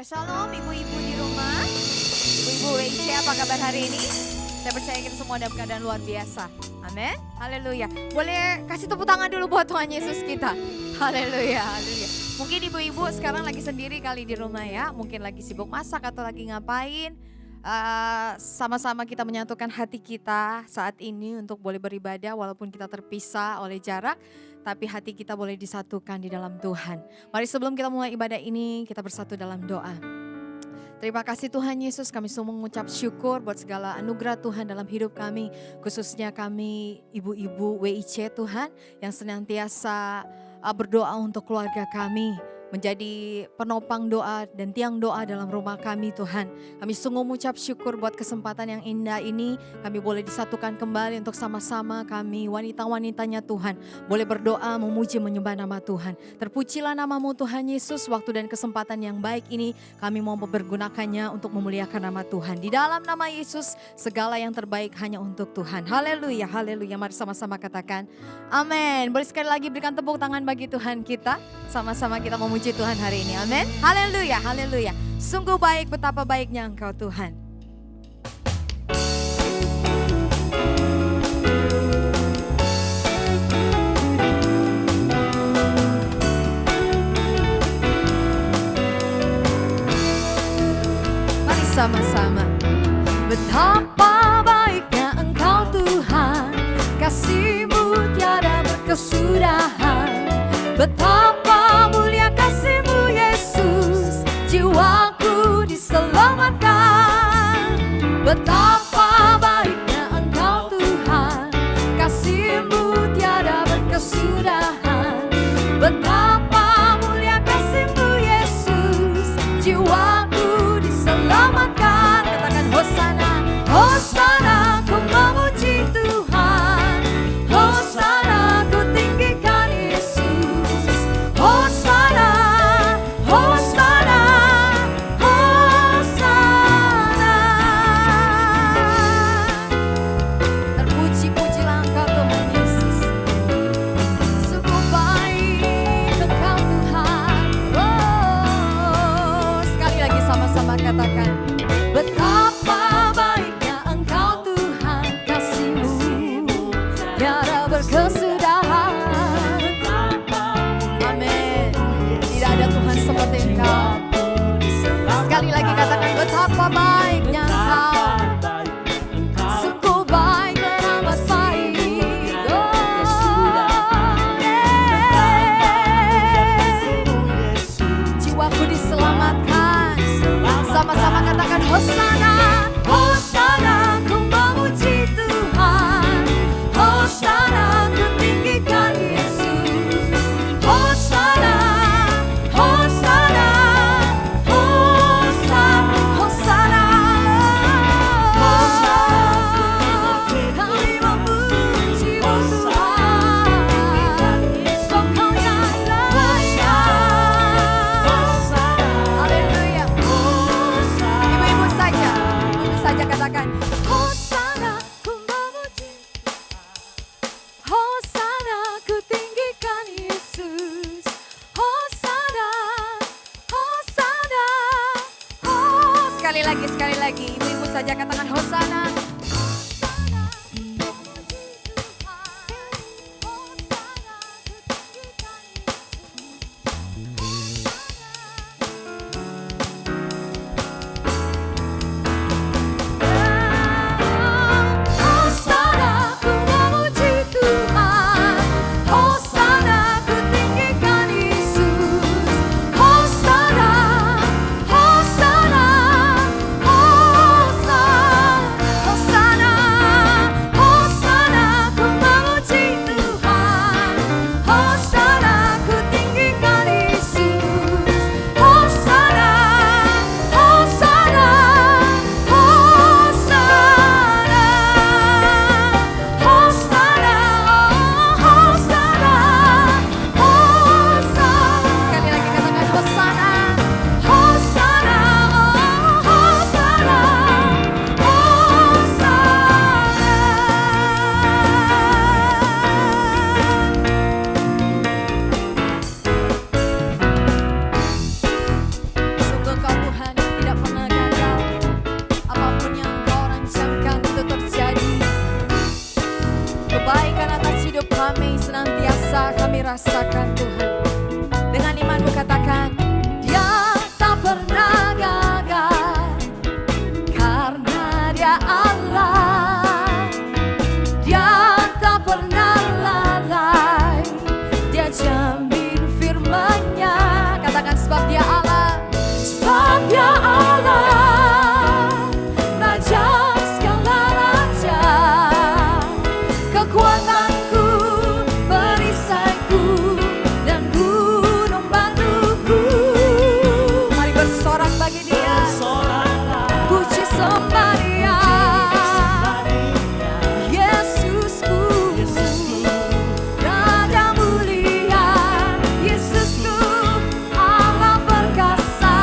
Haleluya. Shalom ibu-ibu di rumah. Ibu-ibu WIC apa kabar hari ini? Saya percaya kita semua dalam keadaan luar biasa. Amin. Haleluya. Boleh kasih tepuk tangan dulu buat Tuhan Yesus kita. Haleluya. Haleluya. Mungkin ibu-ibu sekarang lagi sendiri kali di rumah ya. Mungkin lagi sibuk masak atau lagi ngapain. Sama-sama kita menyatukan hati kita saat ini untuk boleh beribadah walaupun kita terpisah oleh jarak. Tapi hati kita boleh disatukan di dalam Tuhan. Mari sebelum kita mulai ibadah ini, kita bersatu dalam doa. Terima kasih Tuhan Yesus, kami semua mengucap syukur buat segala anugerah Tuhan dalam hidup kami. Khususnya kami ibu-ibu WIC Tuhan yang senantiasa berdoa untuk keluarga kami. Menjadi penopang doa dan tiang doa dalam rumah kami Tuhan. Kami sungguh mengucap syukur buat kesempatan yang indah ini. Kami boleh disatukan kembali untuk sama-sama kami wanita-wanitanya Tuhan. Boleh berdoa, memuji, menyembah nama Tuhan. Terpujilah namamu Tuhan Yesus, waktu dan kesempatan yang baik ini kami mau mempergunakannya untuk memuliakan nama Tuhan. Di dalam nama Yesus segala yang terbaik hanya untuk Tuhan. Haleluya, haleluya. Mari sama-sama katakan amin. Boleh sekali lagi berikan tepuk tangan bagi Tuhan kita. Sama-sama kita memuji Tuhan hari ini. Amin. Haleluya, haleluya. Sungguh baik, betapa baiknya Engkau Tuhan. Mari sama-sama. Betapa baiknya Engkau Tuhan, kasih-Mu tiada berkesudahan. Betapa mulia kasih-Mu Yesus, jiwaku diselamatkan. Betapa baiknya Engkau Tuhan, kasih-Mu tiada berkesudahan. Betapa mulia kasih-Mu Yesus, jiwaku diselamatkan. Katakan Hosana, Hosana, ku memuji Tuhan. Hosana, ku tinggikan Yesus. Hosana, Hosana, Hosana. Terpuji-pujilah Engkau Tuhan Yesus. Sungguh baik Engkau Tuhan. Oh, sekali lagi sama-sama katakan. Betapa baiknya Engkau Tuhan, kasih-Mu tiada berkesudahan. Amin. Tidak ada Tuhan seperti Engkau. Sekali lagi katakan betapa baiknya Engkau. Sungguh baik dan amat baik. Jiwaku diselamatkan. Sama-sama katakan Hosana, Hosana, ku memuji Tuhan. Hosana, ku tinggikan Yesus. Hosana, Hosana, Hosana, Hosana. Kami memuji-Mu Tuhan, Engkau yang layak. Haleluya. Ibu-ibu saja katakan Hosana, ku memuji. Hosana, ku tinggikan Yesus. Hosana, Hosana. Oh, sekali lagi. Ibu-ibu saja katakan Hosana. Hosana, ku memuji Tuhan. Hosana, ku tinggikan Yesus. merasakan Tuhan. Dengan imanmu katakan, Dia tak pernah gagal karena Dia Allah. Dia tak pernah lalai, Dia jamin firman-Nya. Katakan sebab Dia Allah, sebab Dia Allah, Raja segala raja, kekuatanku, perisaiku, dan gunung batuku. Mari bersorak bagi Dia, puji sembah Dia, Yesusku, Raja mulia, Yesusku, Allah perkasa,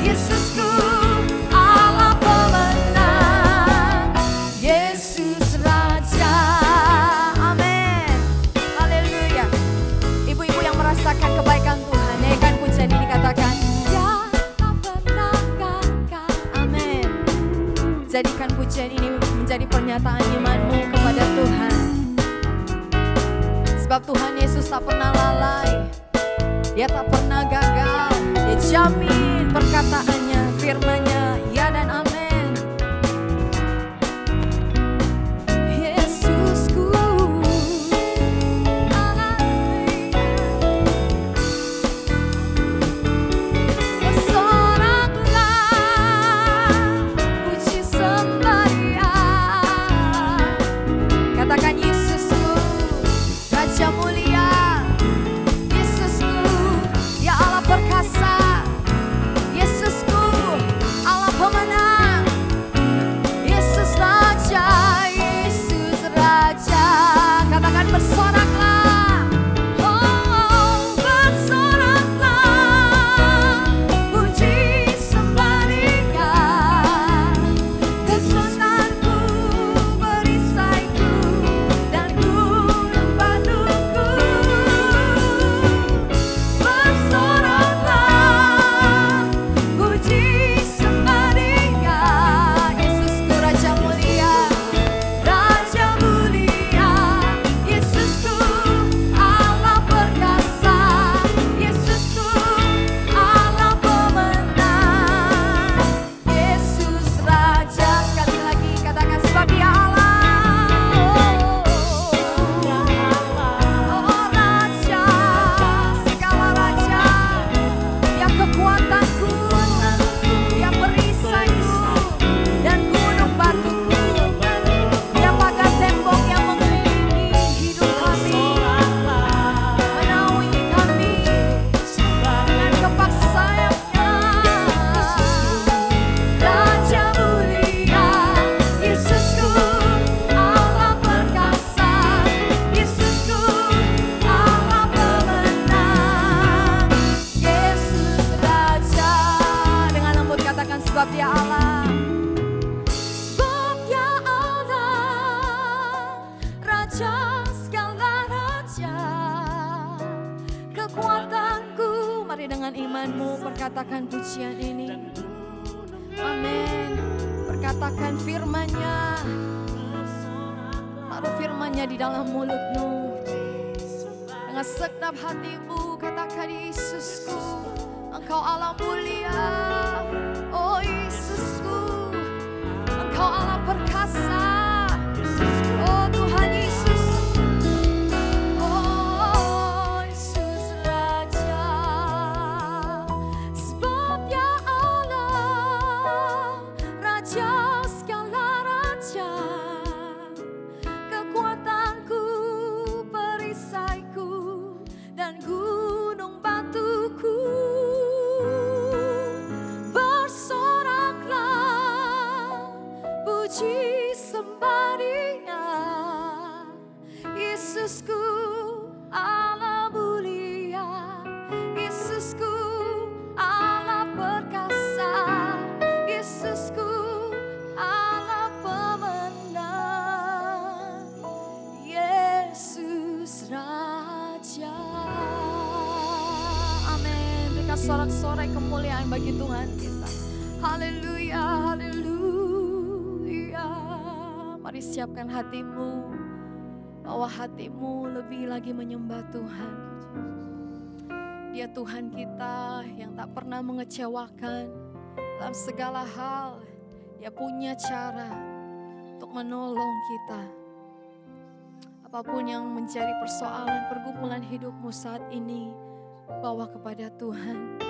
Yesusku, Allah pemenang, Yesus Raja. Amin. Haleluya. Ibu-ibu yang merasakan kebaikan Tuhan, nyanyikan pujian ini, katakan, Dia tak pernah gagal. Amin. Jadikan pujian ini menjadi pernyataan imanmu kepada Tuhan. Sebab Tuhan Yesus tak pernah lalai, Dia tak pernah gagal. Dia jamin perkataannya, firman-Nya, ya dan amin. Yesusku, bersoraklah, puji sembah Dia. Katakan, Yesusku, Raja mulia, Yesusku, Ya Allah perkasa, Yesusku, Allah pemenang, Yesus Raja, Yesus Raja. Katakan, bersoraklah, oh bersoraklah, puji sembah Dia, kekuatanku, perisaiku, dan gunung batuku. Bersoraklah, puji sembah Dia, Yesusku, Raja mulia, Yesusku, Allah perkasa, Yesusku, Allah pemenang, Yesus Raja. Sekali lagi katakan, sebab Dia Allah, oh Raja segala raja, Dia kekuatanku, Dia perisaiku, dan gunung batuku, Dia pagar tembok yang mengelilingi hidup kami, menaungi kami dengan kepak sayap-Nya. Raja mulia, Yesusku, Allah perkasa, Yesusku, Allah pemenang, Yesus Raja. Dengan lembut katakan, sebab Dia Allah, sebab Dia Allah, Raja segala raja, kekuatanku. Mari dengan imanmu perkatakan pujian ini. Amin. Perkatakan firman-Nya, taruh firman-Nya di dalam mulutmu. Dengan segenap hatimu katakan, Yesusku, Engkau Allah mulia, oh Yesusku, Engkau Allah perkasa, oh Tuhan Yesus, oh Yesus Raja. Sebab Dia Allah, Raja segala raja, kekuatanku, perisaiku, dan gunung batuku. Bersoraklah, puji sembah Dia, Yesusku, Allah mulia, Yesusku, Allah perkasa, Yesusku, Allah pemenang, Yesus Raja. Amin. Berikan sorak-sorai kemuliaan bagi Tuhan kita. Haleluya, haleluya. Mari siapkan hatimu, bawa hatimu lebih lagi menyembah Tuhan. Dia Tuhan kita yang tak pernah mengecewakan dalam segala hal. Dia punya cara untuk menolong kita. Apapun yang menjadi persoalan pergumulan hidupmu saat ini, bawa kepada Tuhan.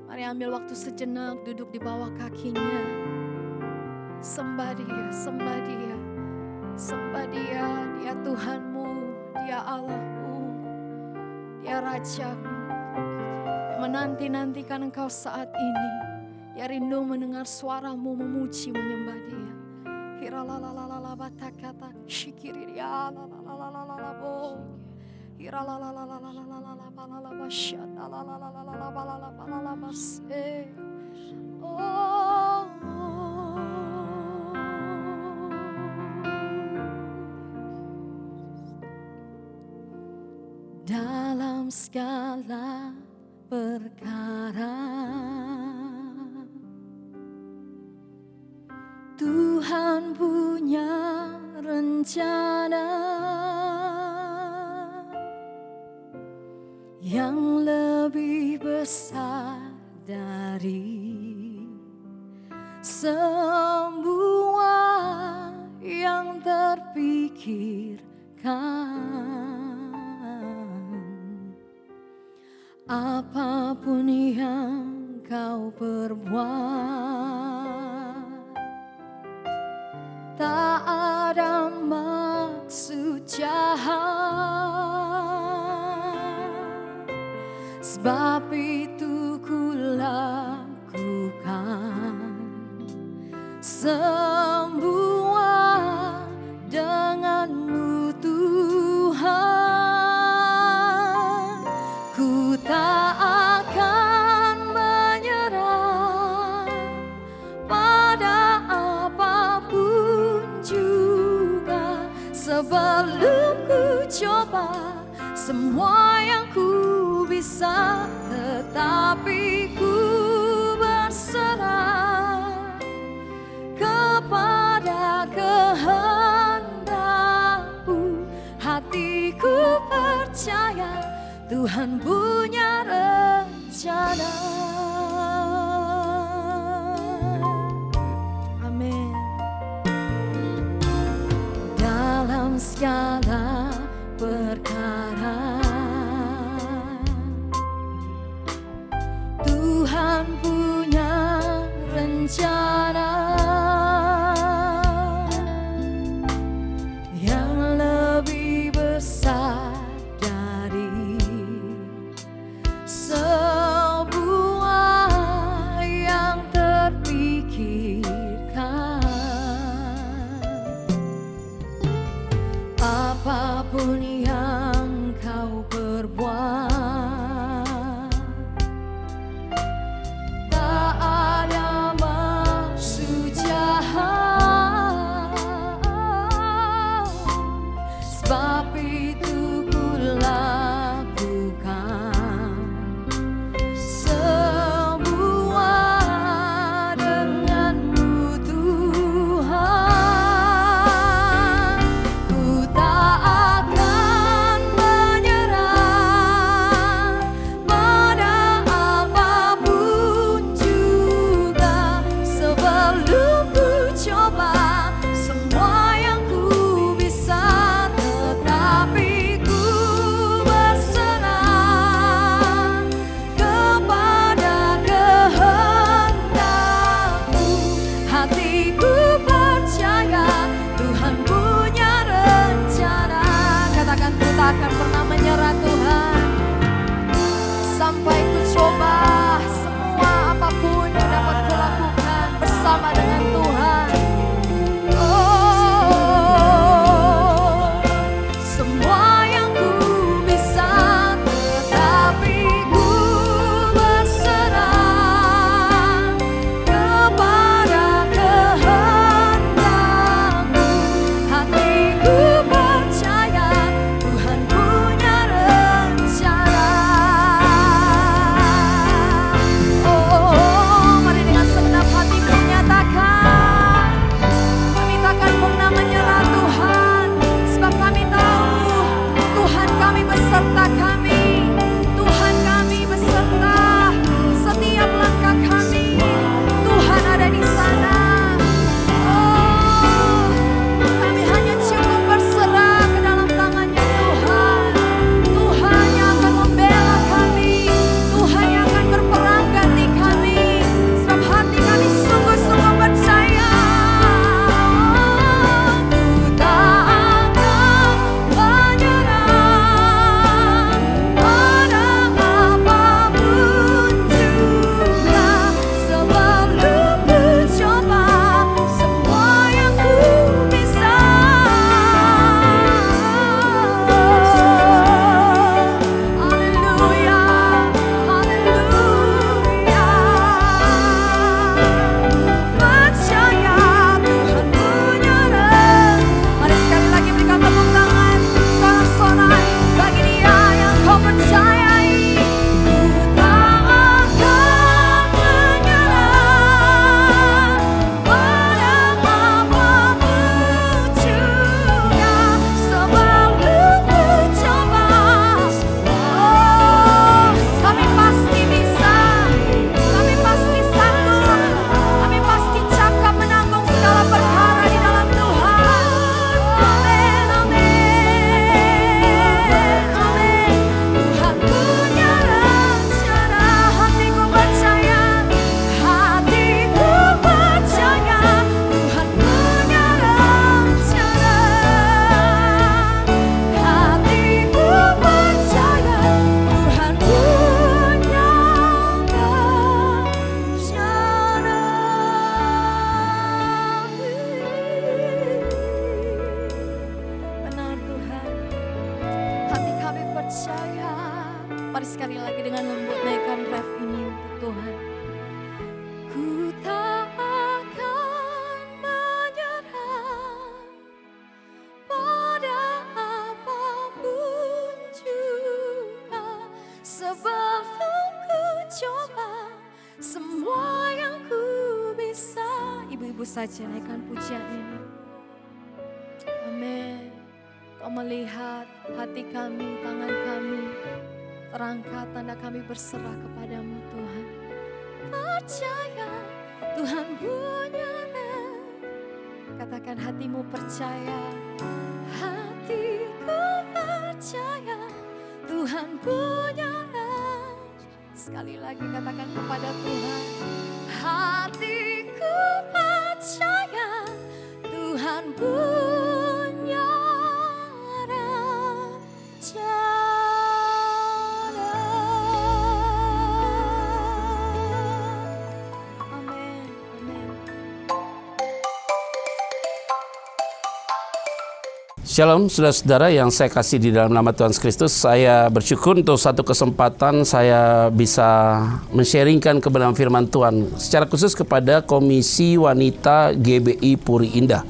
Mari ambil waktu sejenak, duduk di bawah kakinya. Sembah Dia, sembah Dia, sembah Dia. Dia Tuhanmu, Dia Allahmu, Dia Rajamu. Dia menanti-nantikan engkau saat ini. Dia rindu mendengar suaramu memuji, menyembah Dia. Hiralalalala batakata shikiri dia lalalalabo. Hiralalalala balala shata lalalalala balala balala base. Oh. Dalam segala perkara Tuhan punya rencana yang lebih besar dari semua yang terpikirkan. Apapun yang kau perbuat, tak ada maksud jahat, sebab itu ku lakukan semua denganmu Tuhan. Ku tak akan menyerah pada apapun juga, sebelum ku coba semua yang ku bisa, tetapi ku berserah kepada kehendak-Mu. Hatiku percaya Tuhan punya rencana. Amin. Dalam segala perkara Tuhan punya rencana yang lebih besar dari sebuah yang terpikirkan. Apapun yang kau perbuat, tak ada maksud jahat, sebab itu ku lakukan semua denganmu Tuhan. Ku tak akan Mari sekali lagi dengan lembut naikkan ref ini untuk Tuhan. Ku tak akan menyerah pada apapun juga, sebelum ku coba semua yang ku bisa. Ibu-ibu saja naikkan pujian ini. Amin. Kau melihat hati kami, tangan kami terangkat, tanda kami berserah kepadamu Tuhan. Percaya Tuhan punya rencana. Katakan hatimu percaya. Hatiku percaya Tuhan punya rencana. Sekali lagi katakan kepada Tuhan. Hatiku percaya Tuhan punya rencana. Amin. Amin. Shalom saudara-saudara yang saya kasih di dalam nama Tuhan Yesus Kristus. Saya bersyukur untuk satu kesempatan saya bisa men-sharingkan kebenaran firman Tuhan secara khusus kepada Komisi Wanita GBI Puri Indah.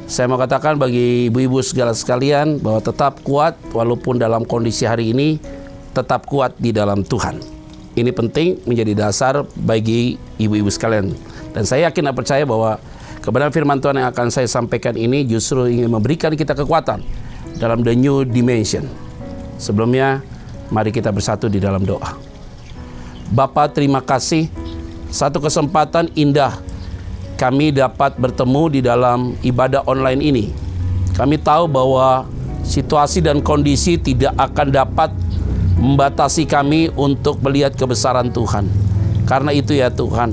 Saya mau katakan bagi ibu-ibu segala sekalian bahwa tetap kuat walaupun dalam kondisi hari ini, tetap kuat di dalam Tuhan. Ini penting menjadi dasar bagi ibu-ibu sekalian. Dan saya yakin dan percaya bahwa kebenaran firman Tuhan yang akan saya sampaikan ini justru ingin memberikan kita kekuatan dalam the new dimension. Sebelumnya, mari kita bersatu di dalam doa. Bapa, terima kasih. Satu kesempatan indah kami dapat bertemu di dalam ibadah online ini. Kami tahu bahwa situasi dan kondisi tidak akan dapat membatasi kami untuk melihat kebesaran Tuhan. Karena itu ya Tuhan,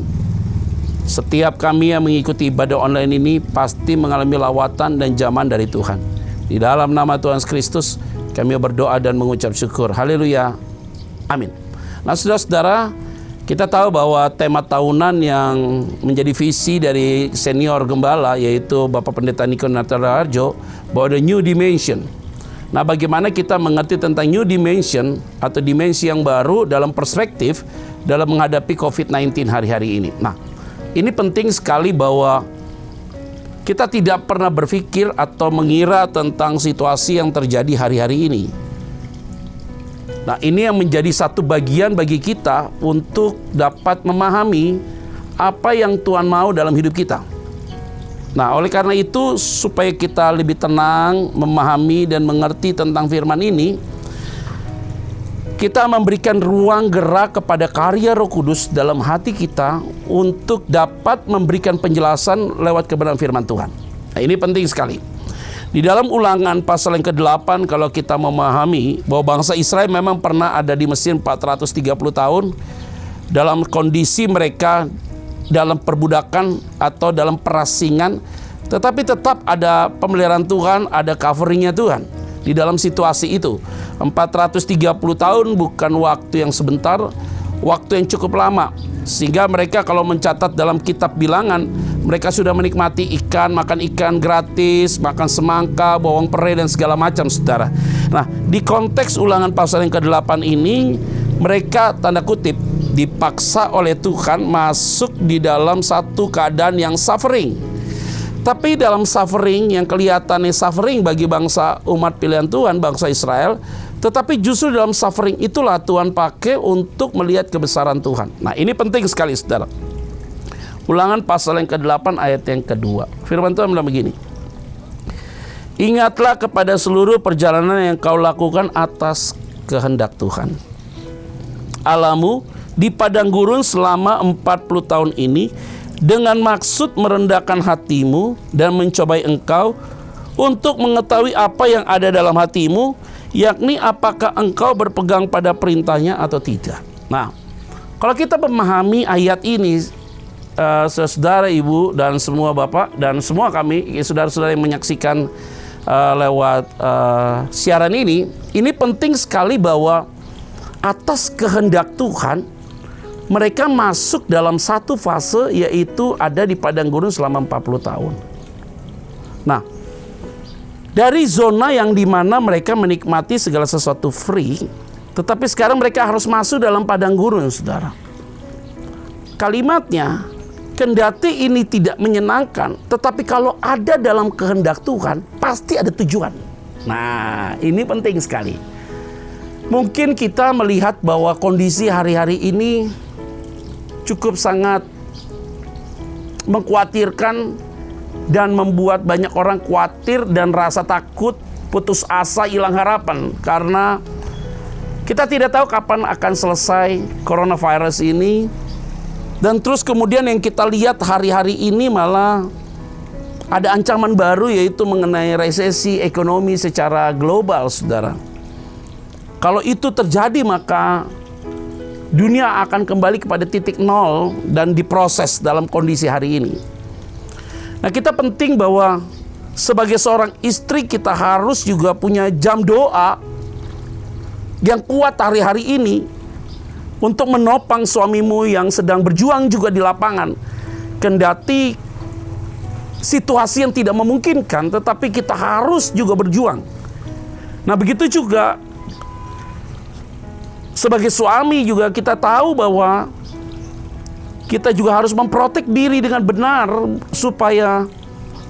setiap kami yang mengikuti ibadah online ini pasti mengalami lawatan dan jaman dari Tuhan. Di dalam nama Tuhan Yesus Kristus kami berdoa dan mengucap syukur. Haleluya. Amin. Nah saudara-saudara, kita tahu bahwa tema tahunan yang menjadi visi dari senior gembala yaitu Bapak Pendeta Niko Nataraharjo bahwa the new dimension. Nah bagaimana kita mengerti tentang new dimension atau dimensi yang baru dalam perspektif dalam menghadapi COVID-19 hari-hari ini. Nah, ini penting sekali bahwa kita tidak pernah berpikir atau mengira tentang situasi yang terjadi hari-hari ini. Nah, ini yang menjadi satu bagian bagi kita untuk dapat memahami apa yang Tuhan mau dalam hidup kita. Nah, oleh karena itu, supaya kita lebih tenang, memahami dan mengerti tentang firman ini, kita memberikan ruang gerak kepada karya Roh Kudus dalam hati kita untuk dapat memberikan penjelasan lewat kebenaran firman Tuhan. Nah, ini penting sekali. Di dalam Ulangan pasal yang ke-8, kalau kita memahami bahwa bangsa Israel memang pernah ada di Mesir 430 tahun dalam kondisi mereka dalam perbudakan atau dalam perasingan, tetapi tetap ada pemeliharaan Tuhan, ada coveringnya Tuhan. Di dalam situasi itu 430 tahun bukan waktu yang sebentar, waktu yang cukup lama, sehingga mereka kalau mencatat dalam kitab Bilangan, mereka sudah menikmati ikan, makan ikan gratis, makan semangka, bawang pere dan segala macam saudara. Nah, di konteks Ulangan pasal yang ke-8 ini, mereka tanda kutip dipaksa oleh Tuhan masuk di dalam satu keadaan yang suffering. Tapi dalam suffering yang kelihatannya suffering bagi bangsa umat pilihan Tuhan, bangsa Israel, tetapi justru dalam suffering itulah Tuhan pakai untuk melihat kebesaran Tuhan. Nah, ini penting sekali saudara. Ulangan pasal yang ke-8 ayat yang kedua. Firman Tuhan bilang begini. Ingatlah kepada seluruh perjalanan yang kau lakukan atas kehendak Tuhan Allahmu di padang gurun selama 40 tahun ini, dengan maksud merendahkan hatimu dan mencobai engkau untuk mengetahui apa yang ada dalam hatimu, yakni apakah engkau berpegang pada perintahnya atau tidak. Nah, kalau kita memahami ayat ini, saudara, ibu, dan semua bapak, dan semua kami, saudara-saudara yang menyaksikan lewat siaran ini penting sekali bahwa atas kehendak Tuhan, mereka masuk dalam satu fase, yaitu ada di padang gurun selama 40 tahun. Nah, dari zona yang dimana mereka menikmati segala sesuatu free, Tetapi sekarang mereka harus masuk dalam padang gurun, saudara. Kalimatnya, kendati ini tidak menyenangkan, tetapi kalau ada dalam kehendak Tuhan, pasti ada tujuan. Nah, ini penting sekali. Mungkin kita melihat bahwa kondisi hari-hari ini cukup sangat mengkhawatirkan dan membuat banyak orang khawatir dan rasa takut, putus asa, hilang harapan. Karena kita tidak tahu kapan akan selesai coronavirus ini. Dan terus kemudian yang kita lihat hari-hari ini malah ada ancaman baru, yaitu mengenai resesi ekonomi secara global, saudara. Kalau itu terjadi, maka dunia akan kembali kepada titik nol dan diproses dalam kondisi hari ini. Nah, kita penting bahwa sebagai seorang istri kita harus juga punya jam doa yang kuat hari-hari ini untuk menopang suamimu yang sedang berjuang juga di lapangan. Kendati situasi yang tidak memungkinkan, tetapi kita harus juga berjuang. Nah, begitu juga sebagai suami juga kita tahu bahwa kita juga harus memprotek diri dengan benar supaya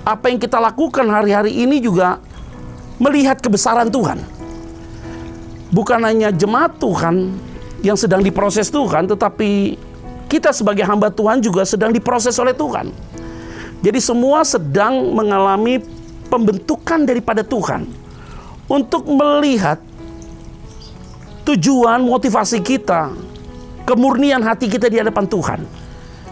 apa yang kita lakukan hari-hari ini juga melihat kebesaran Tuhan. Bukan hanya jemaat Tuhan yang sedang diproses Tuhan, tetapi kita sebagai hamba Tuhan juga sedang diproses oleh Tuhan. Jadi semua sedang mengalami pembentukan daripada Tuhan untuk melihat tujuan, motivasi kita, kemurnian hati kita di hadapan Tuhan.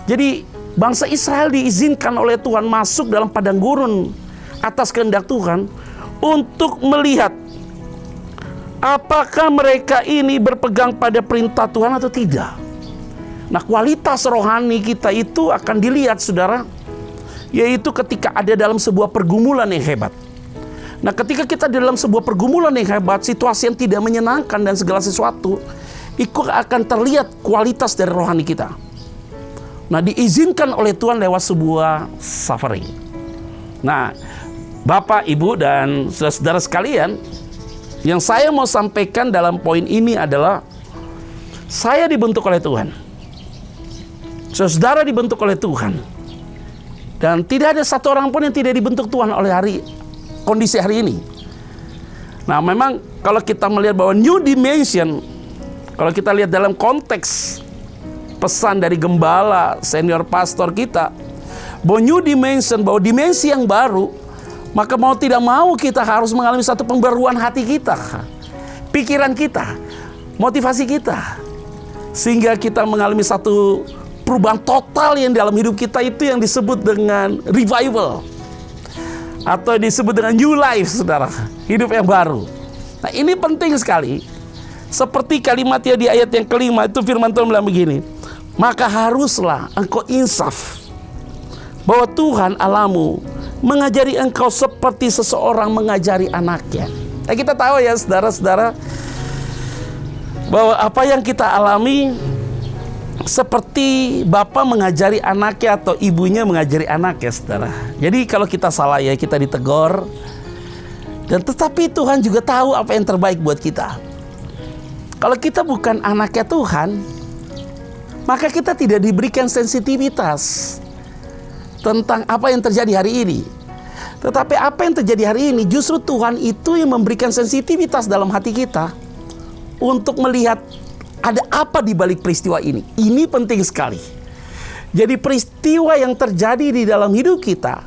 Jadi bangsa Israel diizinkan oleh Tuhan masuk dalam padang gurun atas kehendak Tuhan untuk melihat apakah mereka ini berpegang pada perintah Tuhan atau tidak. Nah, kualitas rohani kita itu akan dilihat, saudara, yaitu ketika ada dalam sebuah pergumulan yang hebat. Nah, ketika kita dalam sebuah pergumulan yang hebat, situasi yang tidak menyenangkan dan segala sesuatu, itu akan terlihat kualitas dari rohani kita. Nah, diizinkan oleh Tuhan lewat sebuah suffering. Nah, Bapak, Ibu, dan saudara-saudara sekalian, yang saya mau sampaikan dalam poin ini adalah saya dibentuk oleh Tuhan. Saudara dibentuk oleh Tuhan. Dan tidak ada satu orang pun yang tidak dibentuk Tuhan oleh kondisi hari ini. Nah, memang kalau kita melihat bahwa new dimension, kalau kita lihat dalam konteks pesan dari gembala senior pastor kita, bahwa new dimension, bahwa dimensi yang baru, maka mau tidak mau kita harus mengalami satu pembaruan hati kita, pikiran kita, motivasi kita, sehingga kita mengalami satu perubahan total yang dalam hidup kita, itu yang disebut dengan revival atau disebut dengan new life, saudara, hidup yang baru. Nah, ini penting sekali. Seperti kalimatnya di ayat yang kelima itu, firman Tuhan bilang begini, maka haruslah engkau insaf bahwa Tuhan Allahmu mengajari engkau seperti seseorang mengajari anaknya. Nah, kita tahu ya, saudara-saudara, bahwa apa yang kita alami seperti bapak mengajari anaknya atau ibunya mengajari anaknya, saudara. Jadi kalau kita salah ya kita ditegur. Dan tetapi Tuhan juga tahu apa yang terbaik buat kita. Kalau kita bukan anaknya Tuhan, maka kita tidak diberikan sensitivitas tentang apa yang terjadi hari ini. Tetapi apa yang terjadi hari ini, justru Tuhan itu yang memberikan sensitivitas dalam hati kita untuk melihat ada apa di balik peristiwa ini. Ini penting sekali. Jadi peristiwa yang terjadi di dalam hidup kita,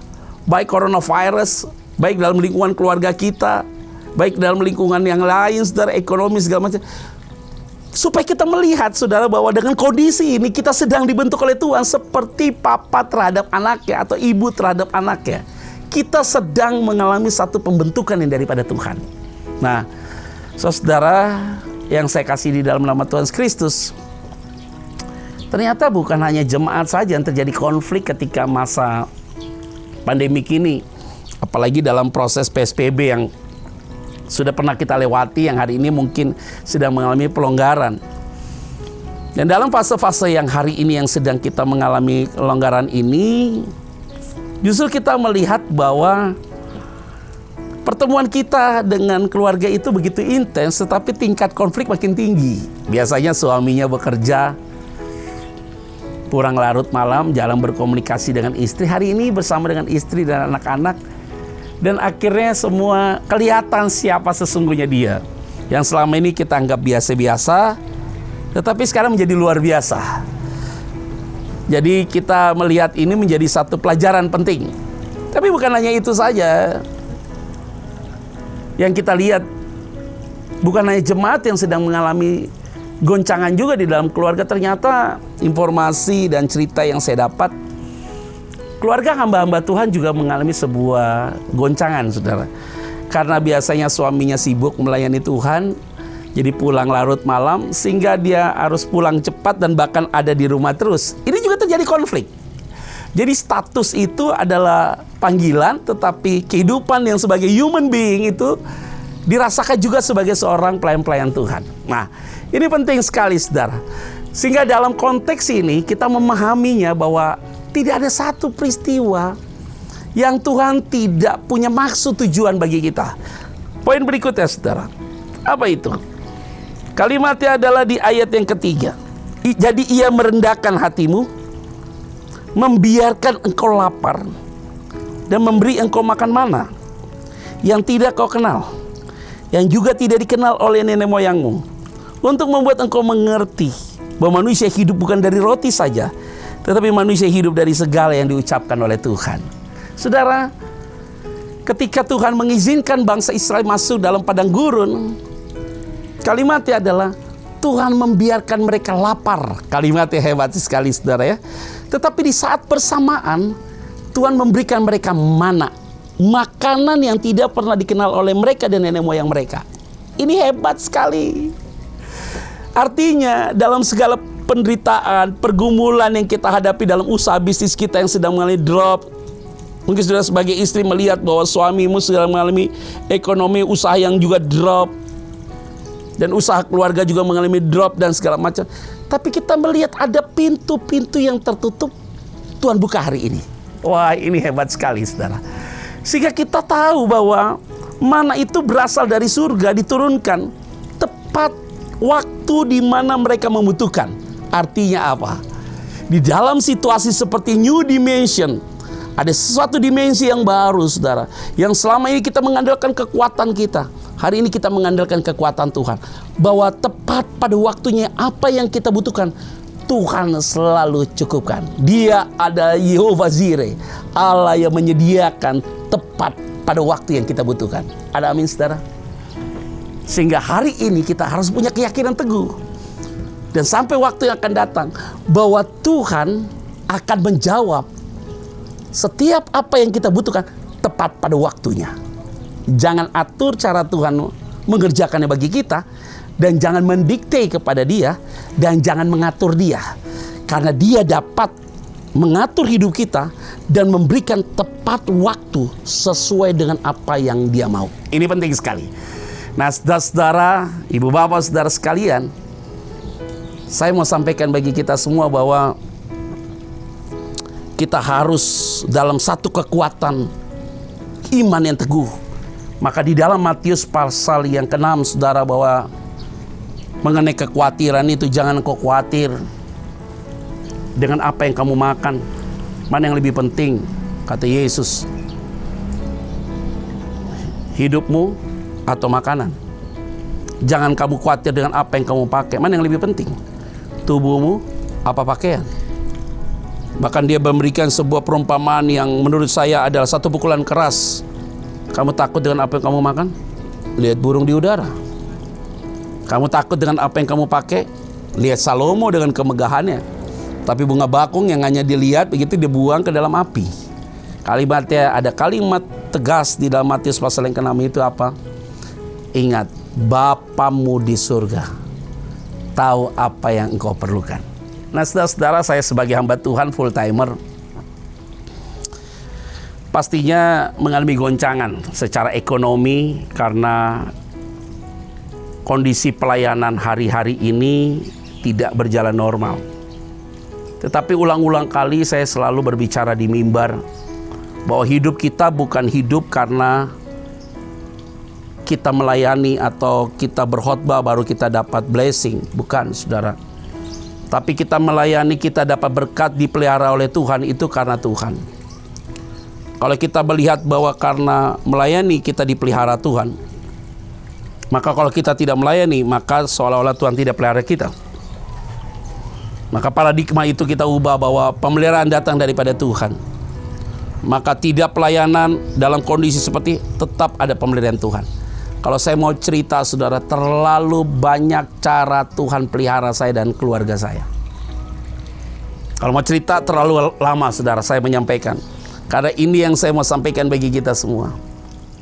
baik coronavirus, baik dalam lingkungan keluarga kita, baik dalam lingkungan yang lain, saudara, ekonomi segala macam, supaya kita melihat, saudara, bahwa dengan kondisi ini kita sedang dibentuk oleh Tuhan seperti papa terhadap anaknya atau ibu terhadap anaknya. Kita sedang mengalami satu pembentukan yang daripada Tuhan. Nah, saudara yang saya kasih di dalam nama Tuhan Kristus, ternyata bukan hanya jemaat saja yang terjadi konflik ketika masa pandemik ini, apalagi dalam proses PSBB yang sudah pernah kita lewati, yang hari ini mungkin sedang mengalami pelonggaran. Dan dalam fase-fase yang hari ini yang sedang kita mengalami pelonggaran ini, justru kita melihat bahwa pertemuan kita dengan keluarga itu begitu intens, tetapi tingkat konflik makin tinggi. Biasanya suaminya bekerja, pulang larut malam, jarang berkomunikasi dengan istri. Hari ini bersama dengan istri dan anak-anak, dan akhirnya semua kelihatan siapa sesungguhnya dia. Yang selama ini kita anggap biasa-biasa, tetapi sekarang menjadi luar biasa. Jadi kita melihat ini menjadi satu pelajaran penting. Tapi bukan hanya itu saja. Yang kita lihat bukan hanya jemaat yang sedang mengalami goncangan juga di dalam keluarga. Ternyata informasi dan cerita yang saya dapat, keluarga hamba-hamba Tuhan juga mengalami sebuah goncangan, saudara. Karena biasanya suaminya sibuk melayani Tuhan, jadi pulang larut malam, sehingga dia harus pulang cepat dan bahkan ada di rumah terus. Ini juga terjadi konflik. Jadi status itu adalah panggilan, tetapi kehidupan yang sebagai human being itu dirasakan juga sebagai seorang pelayan-pelayan Tuhan. Nah, ini penting sekali, saudara. Sehingga dalam konteks ini kita memahaminya bahwa tidak ada satu peristiwa yang Tuhan tidak punya maksud tujuan bagi kita. Poin berikutnya, saudara. Apa itu? Kalimatnya adalah di ayat yang ketiga. Jadi ia merendahkan hatimu, membiarkan engkau lapar, dan memberi engkau makan mana yang tidak kau kenal, yang juga tidak dikenal oleh nenek moyangmu, untuk membuat engkau mengerti bahwa manusia hidup bukan dari roti saja, tetapi manusia hidup dari segala yang diucapkan oleh Tuhan. Saudara, ketika Tuhan mengizinkan bangsa Israel masuk dalam padang gurun, kalimatnya adalah Tuhan membiarkan mereka lapar. Kalimatnya hebat sekali, saudara ya. Tetapi di saat bersamaan Tuhan memberikan mereka mana, makanan yang tidak pernah dikenal oleh mereka dan nenek moyang mereka. Ini hebat sekali. Artinya dalam segala penderitaan, pergumulan yang kita hadapi dalam usaha bisnis kita yang sedang mengalami drop, mungkin saudara sebagai istri melihat bahwa suamimu sedang mengalami ekonomi usaha yang juga drop, dan usaha keluarga juga mengalami drop dan segala macam. Tapi kita melihat ada pintu-pintu yang tertutup, Tuhan buka hari ini. Wah, ini hebat sekali, saudara. Sehingga kita tahu bahwa mana itu berasal dari surga, diturunkan tepat waktu di mana mereka membutuhkan. Artinya apa? Di dalam situasi seperti new dimension, ada sesuatu dimensi yang baru, saudara. Yang selama ini kita mengandalkan kekuatan kita, hari ini kita mengandalkan kekuatan Tuhan. Bahwa tepat pada waktunya apa yang kita butuhkan, Tuhan selalu cukupkan. Dia ada Yehova Jireh, Allah yang menyediakan tepat pada waktu yang kita butuhkan. Ada amin, saudara? Sehingga hari ini kita harus punya keyakinan teguh. Dan sampai waktu yang akan datang, bahwa Tuhan akan menjawab setiap apa yang kita butuhkan tepat pada waktunya. Jangan atur cara Tuhan mengerjakannya bagi kita, dan jangan mendikte kepada dia, dan jangan mengatur dia. Karena dia dapat mengatur hidup kita dan memberikan tepat waktu sesuai dengan apa yang dia mau. Ini penting sekali. Nah, saudara, ibu bapak, saudara sekalian, saya mau sampaikan bagi kita semua bahwa kita harus dalam satu kekuatan iman yang teguh. Maka di dalam Matius pasal yang ke-6, saudara, bahwa mengenai kekhawatiran itu, jangan kau khawatir dengan apa yang kamu makan. Mana yang lebih penting, kata Yesus, hidupmu atau makanan? Jangan kamu khawatir dengan apa yang kamu pakai. Mana yang lebih penting, tubuhmu apa pakaian? Bahkan dia memberikan sebuah perumpamaan yang menurut saya adalah satu pukulan keras. Kamu takut dengan apa yang kamu makan? Lihat burung di udara. Kamu takut dengan apa yang kamu pakai? Lihat Salomo dengan kemegahannya. Tapi bunga bakung yang hanya dilihat begitu dibuang ke dalam api. Kalimatnya, ada kalimat tegas di dalam Matius pasal yang ke-6 itu apa? Ingat, Bapamu di surga tahu apa yang engkau perlukan. Nah, saudara-saudara, saya sebagai hamba Tuhan full timer pastinya mengalami goncangan secara ekonomi karena kondisi pelayanan hari-hari ini tidak berjalan normal. Tetapi ulang-ulang kali saya selalu berbicara di mimbar bahwa hidup kita bukan hidup karena kita melayani atau kita berkhotbah baru kita dapat blessing. Bukan, saudara. Tapi kita melayani, kita dapat berkat, dipelihara oleh Tuhan, itu karena Tuhan. Kalau kita melihat bahwa karena melayani kita dipelihara Tuhan, maka kalau kita tidak melayani, maka seolah-olah Tuhan tidak pelihara kita. Maka paradigma itu kita ubah bahwa pemeliharaan datang daripada Tuhan. Maka tidak pelayanan dalam kondisi seperti tetap ada pemeliharaan Tuhan. Kalau saya mau cerita, saudara, terlalu banyak cara Tuhan pelihara saya dan keluarga saya. Kalau mau cerita terlalu lama, saudara, saya menyampaikan. Karena ini yang saya mau sampaikan bagi kita semua.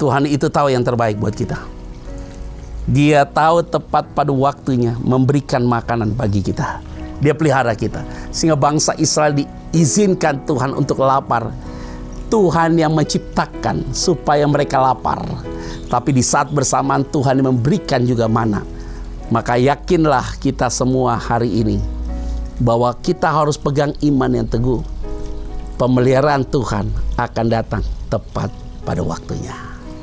Tuhan itu tahu yang terbaik buat kita. Dia tahu tepat pada waktunya memberikan makanan bagi kita. Dia pelihara kita. Sehingga bangsa Israel diizinkan Tuhan untuk lapar. Tuhan yang menciptakan supaya mereka lapar. Tapi di saat bersamaan Tuhan yang memberikan juga mana. Maka yakinlah kita semua hari ini bahwa kita harus pegang iman yang teguh. Pemeliharaan Tuhan akan datang tepat pada waktunya.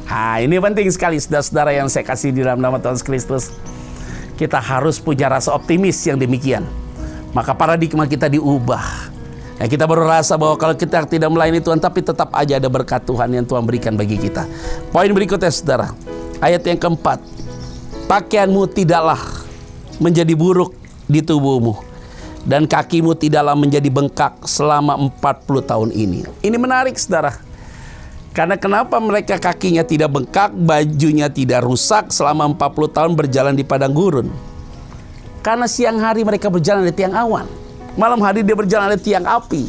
Nah, ini penting sekali, saudara-saudara yang saya kasih di dalam nama Tuhan Yesus Kristus. Kita harus punya rasa optimis yang demikian. Maka paradigma kita diubah. Nah, kita baru rasa bahwa kalau kita tidak melayani Tuhan, tapi tetap aja ada berkat Tuhan yang Tuhan berikan bagi kita. Poin berikutnya, saudara. Ayat yang keempat. Pakaianmu tidaklah menjadi buruk di tubuhmu, dan kakimu tidaklah menjadi bengkak selama 40 tahun ini. Ini menarik, saudara. Karena kenapa mereka kakinya tidak bengkak, bajunya tidak rusak selama 40 tahun berjalan di padang gurun? Karena siang hari mereka berjalan di tiang awan, malam hari dia berjalan di tiang api.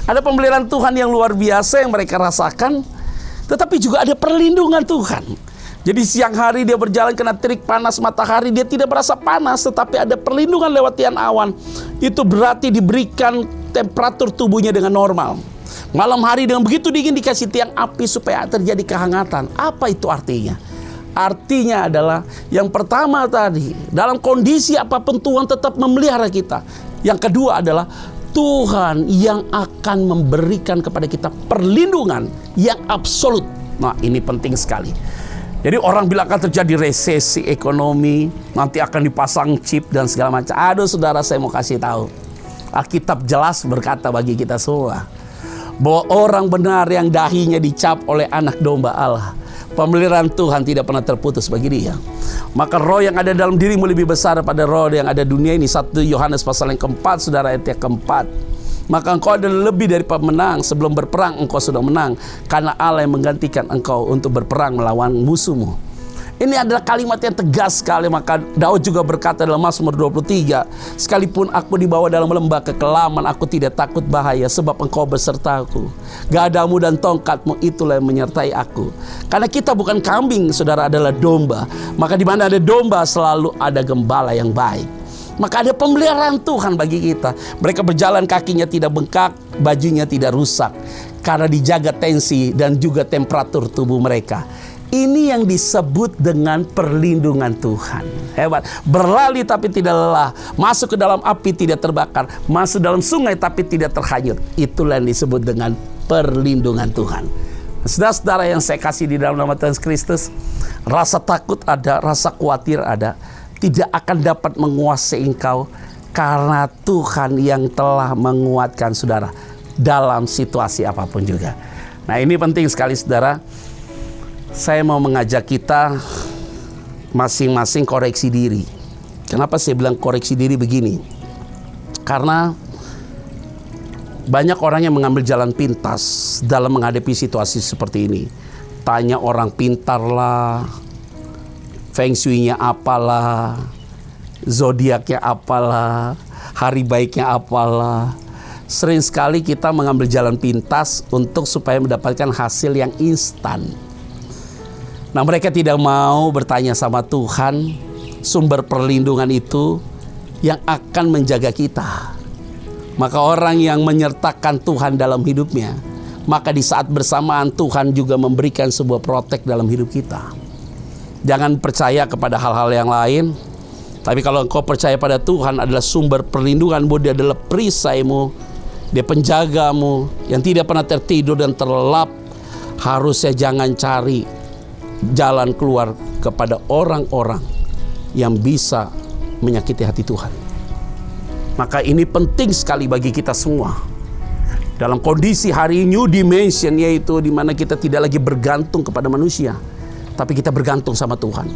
Ada pemeliharaan Tuhan yang luar biasa yang mereka rasakan, tetapi juga ada perlindungan Tuhan. Jadi siang hari dia berjalan kena terik panas matahari, dia tidak merasa panas, tetapi ada perlindungan lewat tiang awan. Itu berarti diberikan temperatur tubuhnya dengan normal. Malam hari dengan begitu dingin dikasih tiang api supaya terjadi kehangatan. Apa itu artinya? Artinya adalah yang pertama tadi, dalam kondisi apapun Tuhan tetap memelihara kita. Yang kedua adalah Tuhan yang akan memberikan kepada kita perlindungan yang absolut. Nah, ini penting sekali. Jadi orang bilang akan terjadi resesi ekonomi, nanti akan dipasang chip dan segala macam. Aduh, saudara, saya mau kasih tahu. Alkitab jelas berkata bagi kita semua bahwa orang benar yang dahinya dicap oleh anak domba Allah, pemeliharaan Tuhan tidak pernah terputus bagi dia. Maka roh yang ada dalam dirimu lebih besar daripada roh yang ada dunia ini. 1 Yohanes pasal yang keempat, saudara, ayat yang keempat. Maka engkau adalah lebih dari pemenang. Sebelum berperang engkau sudah menang, karena Allah yang menggantikan engkau untuk berperang melawan musuhmu. Ini adalah kalimat yang tegas sekali. Maka Daud juga berkata dalam Mazmur 23, sekalipun aku dibawa dalam lembah kekelaman, aku tidak takut bahaya, sebab engkau besertaku. Gadamu dan tongkatmu itulah yang menyertai aku. Karena kita bukan kambing, saudara, adalah domba. Maka di mana ada domba selalu ada gembala yang baik. Maka ada pemeliharaan Tuhan bagi kita. Mereka berjalan kakinya tidak bengkak, bajunya tidak rusak, karena dijaga tensi dan juga temperatur tubuh mereka. Ini yang disebut dengan perlindungan Tuhan. Hebat. Berlari tapi tidak lelah, masuk ke dalam api tidak terbakar, masuk dalam sungai tapi tidak terhanyut. Itulah yang disebut dengan perlindungan Tuhan. Saudara-saudara yang saya kasih di dalam nama Tuhan Kristus, rasa takut ada, rasa khawatir ada, tidak akan dapat menguasai engkau, karena Tuhan yang telah menguatkan saudara dalam situasi apapun juga. Nah, ini penting sekali, saudara. Saya mau mengajak kita masing-masing koreksi diri. Kenapa saya bilang koreksi diri begini? Karena banyak orang yang mengambil jalan pintas dalam menghadapi situasi seperti ini. Tanya orang pintar lah, feng shui-nya apalah, zodiaknya apalah, hari baiknya apalah. Sering sekali kita mengambil jalan pintas untuk supaya mendapatkan hasil yang instan. Nah, mereka tidak mau bertanya sama Tuhan, sumber perlindungan itu yang akan menjaga kita. Maka orang yang menyertakan Tuhan dalam hidupnya, maka di saat bersamaan Tuhan juga memberikan sebuah protek dalam hidup kita. Jangan percaya kepada hal-hal yang lain, tapi kalau engkau percaya pada Tuhan adalah sumber perlindunganmu, dia adalah perisaimu, dia penjagamu yang tidak pernah tertidur dan terlelap, harusnya jangan cari jalan keluar ke kepada orang-orang yang bisa menyakiti hati Tuhan. Maka ini penting sekali bagi kita semua. Dalam kondisi hari new dimension, yaitu di mana kita tidak lagi bergantung kepada manusia, tapi kita bergantung sama Tuhan.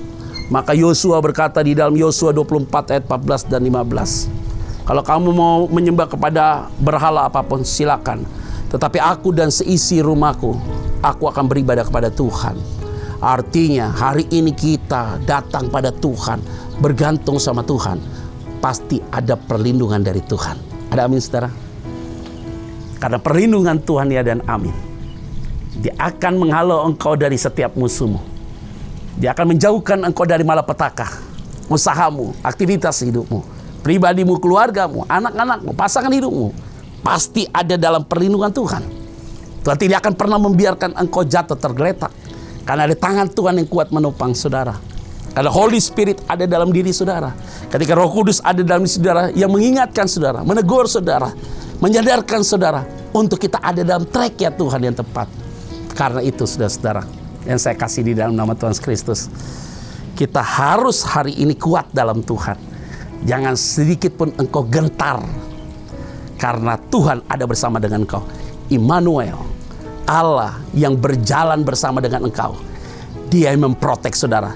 Maka Yosua berkata di dalam Yosua 24 ayat 14 dan 15, kalau kamu mau menyembah kepada berhala apapun silakan, tetapi aku dan seisi rumahku, aku akan beribadah kepada Tuhan. Artinya hari ini kita datang pada Tuhan, bergantung sama Tuhan, pasti ada perlindungan dari Tuhan. Ada amin saudara? Karena perlindungan Tuhan ya dan amin. Dia akan menghalau engkau dari setiap musuhmu. Dia akan menjauhkan engkau dari malapetaka, usahamu, aktivitas hidupmu, pribadimu, keluargamu, anak-anakmu, pasangan hidupmu. Pasti ada dalam perlindungan Tuhan. Tuhan tidak akan pernah membiarkan engkau jatuh tergeletak. Karena ada tangan Tuhan yang kuat menopang saudara. Karena Holy Spirit ada dalam diri saudara. Ketika Roh Kudus ada dalam diri saudara, yang mengingatkan saudara, menegur saudara, menyadarkan saudara untuk kita ada dalam track ya Tuhan yang tepat. Karena itu saudara-saudara yang saya kasih di dalam nama Tuhan Kristus, kita harus hari ini kuat dalam Tuhan. Jangan sedikit pun engkau gentar, karena Tuhan ada bersama dengan engkau. Immanuel, Allah yang berjalan bersama dengan engkau. Dia yang memprotek saudara.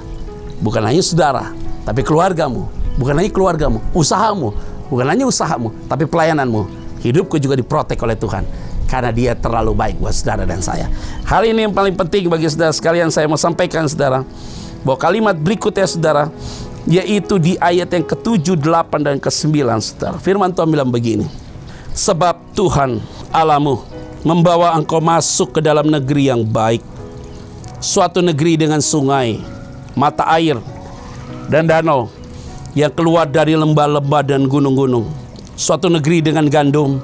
Bukan hanya saudara, tapi keluargamu. Bukan hanya keluargamu, usahamu. Bukan hanya usahamu, tapi pelayananmu. Hidupku juga diprotek oleh Tuhan. Karena dia terlalu baik buat saudara dan saya. Hal ini yang paling penting bagi saudara sekalian. Saya mau sampaikan saudara, bahwa kalimat berikutnya saudara, yaitu di ayat yang ke-7, 8, dan ke-9 saudara. Firman Tuhan bilang begini, sebab Tuhan Allahmu membawa engkau masuk ke dalam negeri yang baik, suatu negeri dengan sungai, mata air, dan danau yang keluar dari lembah-lembah dan gunung-gunung, suatu negeri dengan gandum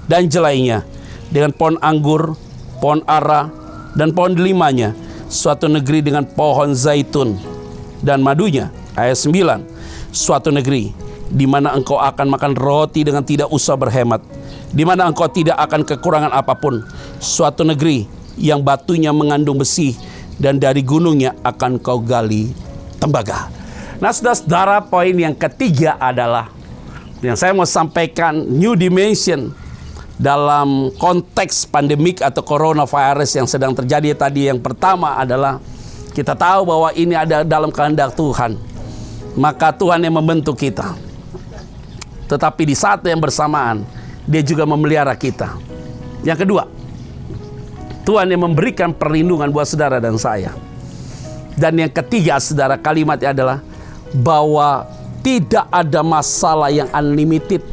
dan jelainya, dengan pohon anggur, pohon ara, dan pohon delimanya, suatu negeri dengan pohon zaitun dan madunya. Ayat 9, suatu negeri di mana engkau akan makan roti dengan tidak usah berhemat, di mana engkau tidak akan kekurangan apapun, suatu negeri yang batunya mengandung besi dan dari gunungnya akan kau gali tembaga. Nah saudara-saudara, poin yang ketiga adalah yang saya mau sampaikan, new dimension dalam konteks pandemik atau coronavirus yang sedang terjadi tadi. Yang pertama adalah kita tahu bahwa ini ada dalam kehendak Tuhan, maka Tuhan yang membentuk kita, tetapi di saat yang bersamaan dia juga memelihara kita. Yang kedua, Tuhan yang memberikan perlindungan buat saudara dan saya. Dan yang ketiga saudara, kalimatnya adalah bahwa tidak ada masalah yang unlimited.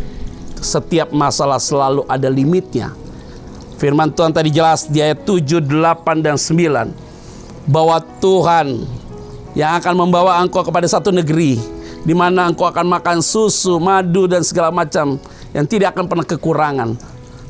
Setiap masalah selalu ada limitnya. Firman Tuhan tadi jelas di ayat 7, 8, dan 9, bahwa Tuhan yang akan membawa engkau kepada satu negeri di mana engkau akan makan susu, madu, dan segala macam yang tidak akan pernah kekurangan.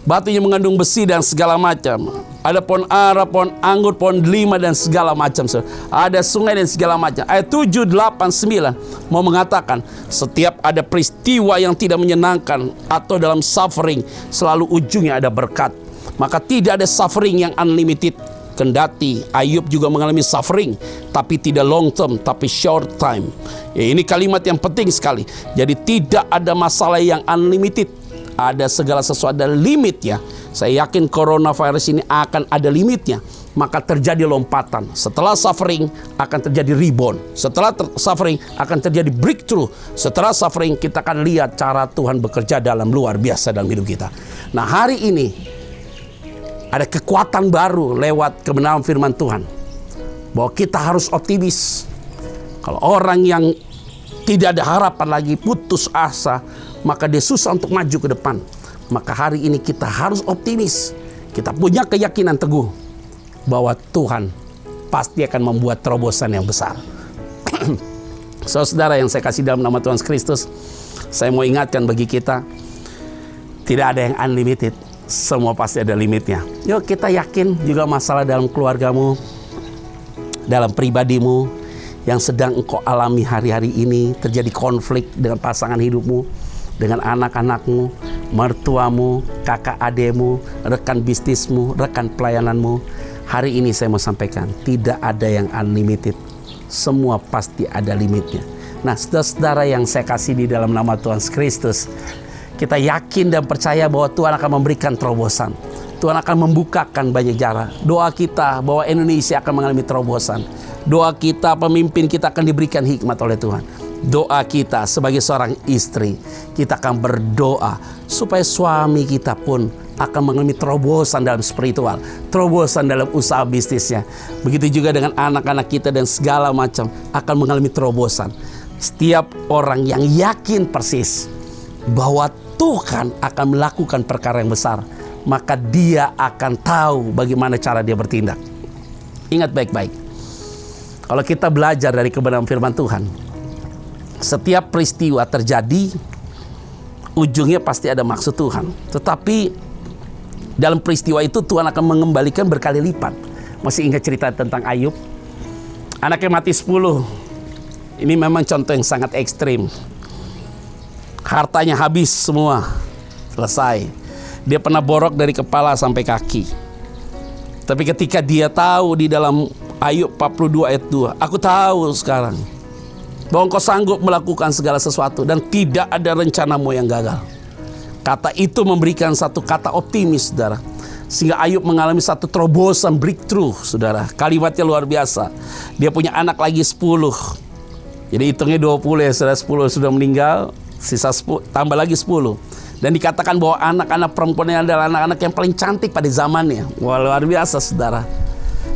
Batunya mengandung besi dan segala macam. Ada pohon ara, pohon anggur, pohon delima, dan segala macam. Ada sungai dan segala macam. Ayat 7, 8, 9 mau mengatakan setiap ada peristiwa yang tidak menyenangkan atau dalam suffering, selalu ujungnya ada berkat. Maka tidak ada suffering yang unlimited. Kendati Ayub juga mengalami suffering, tapi tidak long term, tapi short time. Ya, ini kalimat yang penting sekali. Jadi tidak ada masalah yang unlimited. Ada segala sesuatu ada limitnya. Saya yakin coronavirus ini akan ada limitnya. Maka terjadi lompatan. Setelah suffering akan terjadi rebound. Setelah suffering akan terjadi breakthrough. Setelah suffering kita akan lihat cara Tuhan bekerja dalam luar biasa dalam hidup kita. Nah hari ini ada kekuatan baru lewat kebenaran firman Tuhan, bahwa kita harus optimis. Kalau orang yang tidak ada harapan lagi, putus asa, maka dia susah untuk maju ke depan. Maka hari ini kita harus optimis. Kita punya keyakinan teguh bahwa Tuhan pasti akan membuat terobosan yang besar. Saudara yang saya kasih dalam nama Tuhan Kristus, saya mau ingatkan bagi kita, tidak ada yang unlimited. Semua pasti ada limitnya. Yuk kita yakin juga masalah dalam keluargamu, dalam pribadimu, yang sedang engkau alami hari-hari ini, terjadi konflik dengan pasangan hidupmu, dengan anak-anakmu, mertuamu, kakak adekmu, rekan bisnismu, rekan pelayananmu. Hari ini saya mau sampaikan, tidak ada yang unlimited. semua pasti ada limitnya. Nah, saudara-saudara yang saya kasih di dalam nama Tuhan Kristus, kita yakin dan percaya bahwa Tuhan akan memberikan terobosan. Tuhan akan membukakan banyak jalan. Doa kita bahwa Indonesia akan mengalami terobosan. Doa kita, pemimpin kita akan diberikan hikmat oleh Tuhan. Doa kita sebagai seorang istri, kita akan berdoa supaya suami kita pun akan mengalami terobosan dalam spiritual, terobosan dalam usaha bisnisnya. Begitu juga dengan anak-anak kita dan segala macam akan mengalami terobosan. Setiap orang yang yakin persis bahwa Tuhan akan melakukan perkara yang besar, maka dia akan tahu bagaimana cara dia bertindak. Ingat baik-baik, kalau kita belajar dari kebenaran firman Tuhan, setiap peristiwa terjadi, ujungnya pasti ada maksud Tuhan. Tetapi dalam peristiwa itu Tuhan akan mengembalikan berkali lipat. Masih ingat cerita tentang Ayub? Anaknya mati 10. Ini memang contoh yang sangat ekstrim. Hartanya habis semua, selesai. Dia pernah borok dari kepala sampai kaki. Tapi ketika dia tahu di dalam Ayub 42 ayat 2, aku tahu sekarang bahwa engkau sanggup melakukan segala sesuatu dan tidak ada rencanamu yang gagal. Kata itu memberikan satu kata optimis, saudara. Sehingga Ayub mengalami satu terobosan breakthrough, saudara. Kalimatnya luar biasa. Dia punya anak lagi 10. Jadi hitungnya 20 ya, saudara. 10 sudah meninggal, sisa 10, tambah lagi 10. Dan dikatakan bahwa anak-anak perempuannya adalah anak-anak yang paling cantik pada zamannya. Wah, luar biasa, saudara.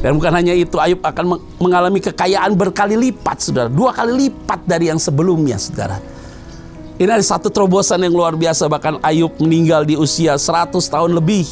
Dan bukan hanya itu, Ayub akan mengalami kekayaan berkali lipat, saudara. 2 kali lipat dari yang sebelumnya, saudara. Ini ada satu terobosan yang luar biasa. Bahkan Ayub meninggal di usia 100 tahun lebih.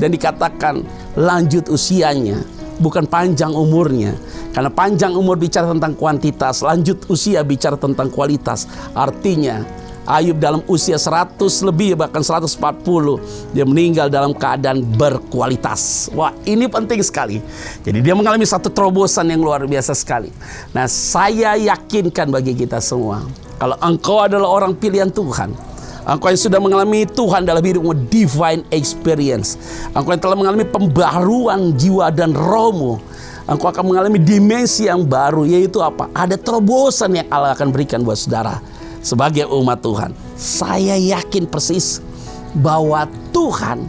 Dan dikatakan lanjut usianya, bukan panjang umurnya. Karena panjang umur bicara tentang kuantitas, lanjut usia bicara tentang kualitas. Artinya Ayub dalam usia 100 lebih, bahkan 140, dia meninggal dalam keadaan berkualitas. Wah, ini penting sekali. Jadi dia mengalami satu terobosan yang luar biasa sekali. Nah, saya yakinkan bagi kita semua, kalau engkau adalah orang pilihan Tuhan, engkau yang sudah mengalami Tuhan dalam hidupmu, divine experience, engkau yang telah mengalami pembaruan jiwa dan rohmu, engkau akan mengalami dimensi yang baru, yaitu apa? Ada terobosan yang Allah akan berikan buat saudara. Sebagai umat Tuhan, saya yakin persis bahwa Tuhan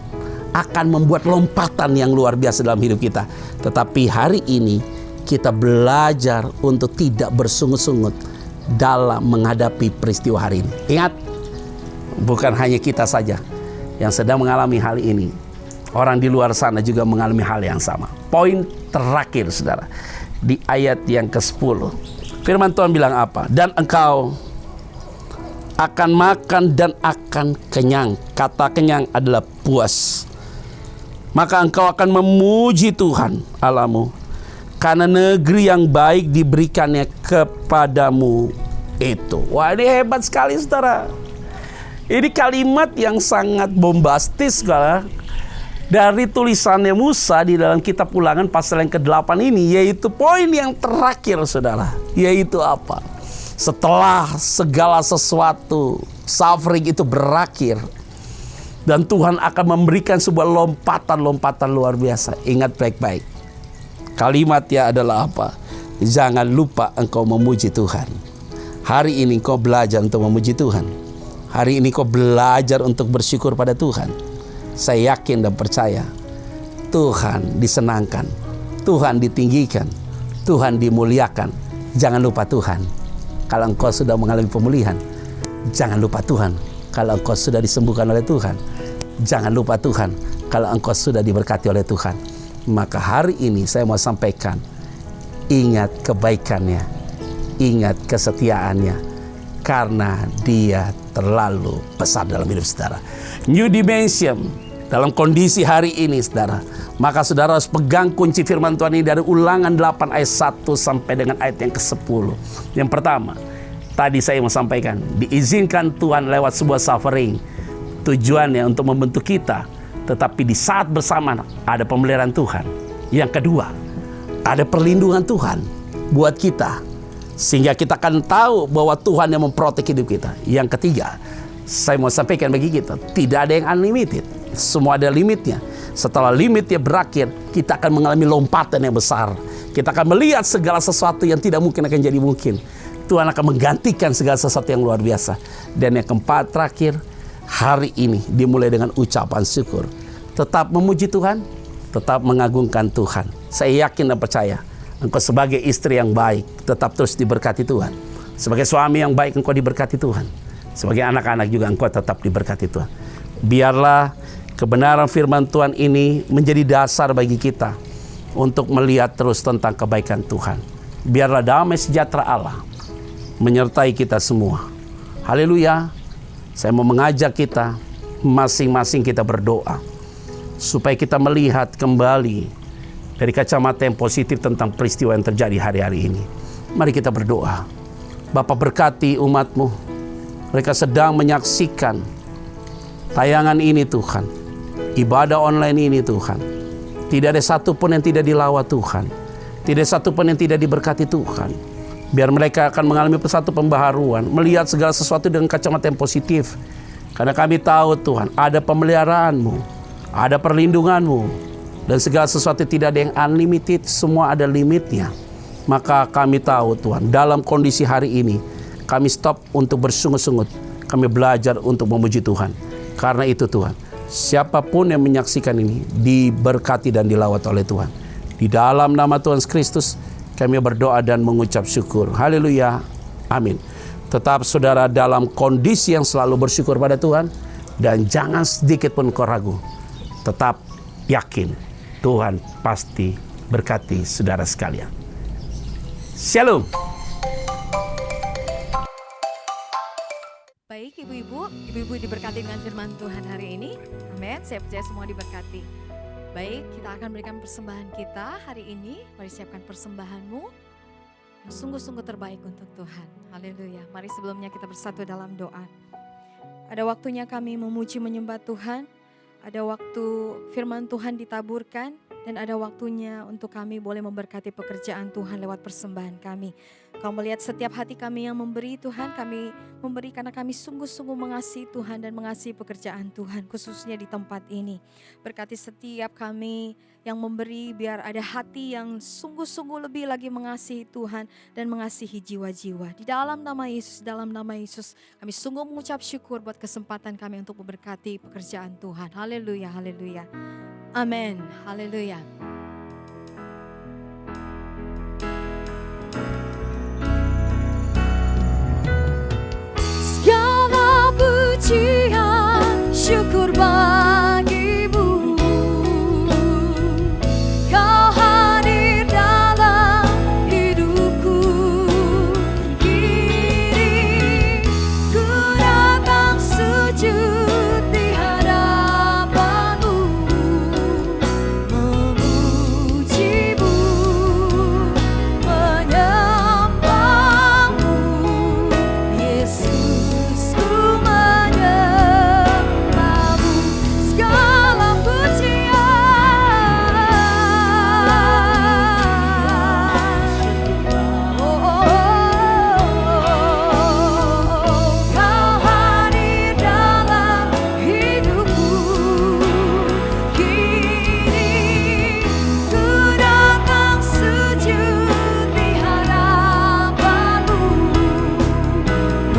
akan membuat lompatan yang luar biasa dalam hidup kita. Tetapi hari ini kita belajar untuk tidak bersungut-sungut dalam menghadapi peristiwa hari ini. Ingat, bukan hanya kita saja yang sedang mengalami hal ini. Orang di luar sana juga mengalami hal yang sama. Poin terakhir, saudara, di ayat yang ke-10. Firman Tuhan bilang apa? Dan engkau akan makan dan akan kenyang. Kata kenyang adalah puas. Maka engkau akan memuji Tuhan Allahmu, karena negeri yang baik diberikannya kepadamu itu. Wah, ini hebat sekali, saudara. Ini kalimat yang sangat bombastis, saudara, dari tulisannya Musa di dalam kitab Ulangan pasal yang ke-8 ini, yaitu poin yang terakhir, saudara. Yaitu apa? Setelah segala sesuatu suffering itu berakhir, dan Tuhan akan memberikan sebuah lompatan-lompatan luar biasa. Ingat baik-baik, kalimatnya adalah apa? Jangan lupa engkau memuji Tuhan. Hari ini kau belajar untuk memuji Tuhan. Hari ini kau belajar untuk bersyukur pada Tuhan. Saya yakin dan percaya Tuhan disenangkan, Tuhan ditinggikan, Tuhan dimuliakan. Jangan lupa Tuhan kalau engkau sudah mengalami pemulihan. Jangan lupa Tuhan kalau engkau sudah disembuhkan oleh Tuhan. Jangan lupa Tuhan kalau engkau sudah diberkati oleh Tuhan. Maka hari ini saya mau sampaikan, ingat kebaikannya, ingat kesetiaannya, karena dia terlalu besar dalam hidup saudara. New dimension dalam kondisi hari ini, saudara. Maka saudara harus pegang kunci firman Tuhan ini dari Ulangan 8 ayat 1 sampai dengan ayat yang ke-10. Yang pertama, tadi saya mau sampaikan, diizinkan Tuhan lewat sebuah suffering. Tujuannya untuk membentuk kita, tetapi di saat bersamaan ada pemeliharaan Tuhan. Yang kedua, ada perlindungan Tuhan buat kita, sehingga kita akan tahu bahwa Tuhan yang memprotek hidup kita. Yang ketiga, saya mau sampaikan bagi kita, tidak ada yang unlimited. Semua ada limitnya. Setelah limitnya berakhir, kita akan mengalami lompatan yang besar. Kita akan melihat segala sesuatu yang tidak mungkin akan jadi mungkin. Tuhan akan menggantikan segala sesuatu yang luar biasa. Dan yang keempat terakhir, hari ini dimulai dengan ucapan syukur. Tetap memuji Tuhan, tetap mengagungkan Tuhan. Saya yakin dan percaya, engkau sebagai istri yang baik, tetap terus diberkati Tuhan. Sebagai suami yang baik, engkau diberkati Tuhan. Sebagai anak-anak juga engkau tetap diberkati Tuhan. Biarlah kebenaran firman Tuhan ini menjadi dasar bagi kita untuk melihat terus tentang kebaikan Tuhan. Biarlah damai sejahtera Allah menyertai kita semua. Haleluya. Saya mau mengajak kita, masing-masing kita berdoa, supaya kita melihat kembali dari kacamata yang positif tentang peristiwa yang terjadi hari-hari ini. Mari kita berdoa. Bapa, berkati umat-Mu. Mereka sedang menyaksikan tayangan ini Tuhan. Ibadah online ini Tuhan. Tidak ada satupun yang tidak dilawat Tuhan. Tidak ada satupun yang tidak diberkati Tuhan. Biar mereka akan mengalami satu pembaharuan. Melihat segala sesuatu dengan kacamata yang positif. Karena kami tahu Tuhan, ada pemeliharaan-Mu. Ada perlindungan-Mu, dan segala sesuatu tidak ada yang unlimited, semua ada limitnya. Maka kami tahu Tuhan, dalam kondisi hari ini, kami stop untuk bersungut-sungut. Kami belajar untuk memuji Tuhan. Karena itu Tuhan, siapapun yang menyaksikan ini, diberkati dan dilawat oleh Tuhan. Di dalam nama Tuhan Kristus, kami berdoa dan mengucap syukur. Haleluya. Amin. Tetap saudara dalam kondisi yang selalu bersyukur pada Tuhan, dan jangan sedikit pun kau ragu. Tetap yakin Tuhan pasti berkati saudara sekalian. Shalom. Baik ibu-ibu diberkati dengan firman Tuhan hari ini. Amin, saya percaya semua diberkati. Baik, kita akan berikan persembahan kita hari ini. Mari siapkan persembahanmu yang sungguh-sungguh terbaik untuk Tuhan. Haleluya. Mari sebelumnya kita bersatu dalam doa. Ada waktunya kami memuji menyembah Tuhan. Ada waktu firman Tuhan ditaburkan, dan ada waktunya untuk kami boleh memberkati pekerjaan Tuhan lewat persembahan kami. Kau melihat setiap hati kami yang memberi Tuhan, kami memberi karena kami sungguh-sungguh mengasihi Tuhan dan mengasihi pekerjaan Tuhan, khususnya di tempat ini. Berkati setiap kami yang memberi, biar ada hati yang sungguh-sungguh lebih lagi mengasihi Tuhan dan mengasihi jiwa-jiwa. Di dalam nama Yesus, kami sungguh mengucap syukur buat kesempatan kami untuk memberkati pekerjaan Tuhan. Haleluya, haleluya. Amin, haleluya. Segala pujian syukur bagimu, Kau hadir dalam hidupku. Kini ku datang sujud di hadapanmu, memujimu, menyembahmu. Yesus, ku menyembahmu. Segala pujian, Kau hadir dalam hidupku. Kini ku datang sujud di hadapanmu,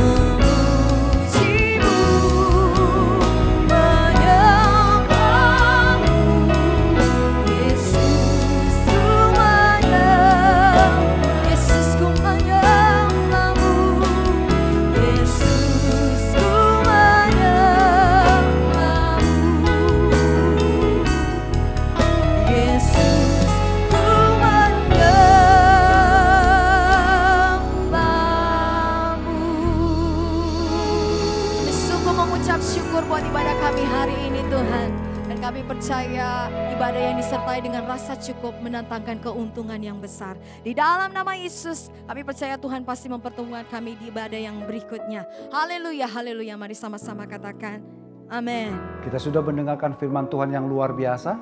memujimu, menyembahmu. Yesus, ku menyembahmu. Yesus, ku menyembahmu. Yesus, ku menyembahmu. Yesus, ku menyembahmu. Kami sungguh mengucap syukur buat ibadah kami hari ini Tuhan. Dan kami percaya ibadah yang disertai dengan rasa cukup mendatangkan keuntungan yang besar. Di dalam nama Yesus, kami percaya Tuhan pasti mempertemukan kami di ibadah yang berikutnya. Haleluya, haleluya. Mari sama-sama katakan amin. Kita sudah mendengarkan firman Tuhan yang luar biasa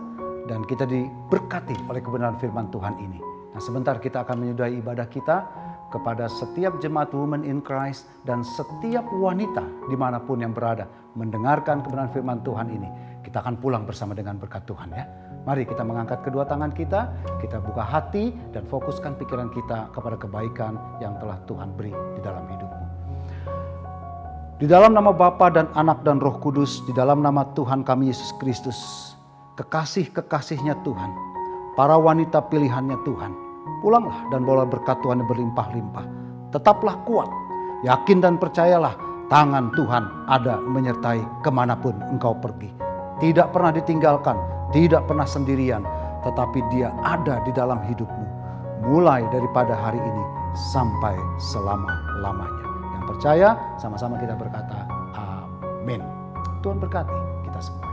dan kita diberkati oleh kebenaran firman Tuhan ini. Nah, sebentar kita akan menyudahi ibadah kita kepada setiap jemaat Women in Christ dan setiap wanita dimanapun yang berada mendengarkan kebenaran firman Tuhan ini. Kita akan pulang bersama dengan berkat Tuhan ya. Mari kita mengangkat kedua tangan kita buka hati dan fokuskan pikiran kita kepada kebaikan yang telah Tuhan beri di dalam hidupmu. Di dalam nama Bapa dan Anak dan Roh Kudus, di dalam nama Tuhan kami Yesus Kristus, kekasih-kekasihnya Tuhan, para wanita pilihannya Tuhan, pulanglah dan bawalah berkat Tuhan yang berlimpah-limpah. Tetaplah kuat, yakin dan percayalah tangan Tuhan ada menyertai kemanapun engkau pergi. Tidak pernah ditinggalkan, tidak pernah sendirian, tetapi Dia ada di dalam hidupmu. Mulai daripada hari ini sampai selama-lamanya. Yang percaya, sama-sama kita berkata, amin. Tuhan berkati kita semua.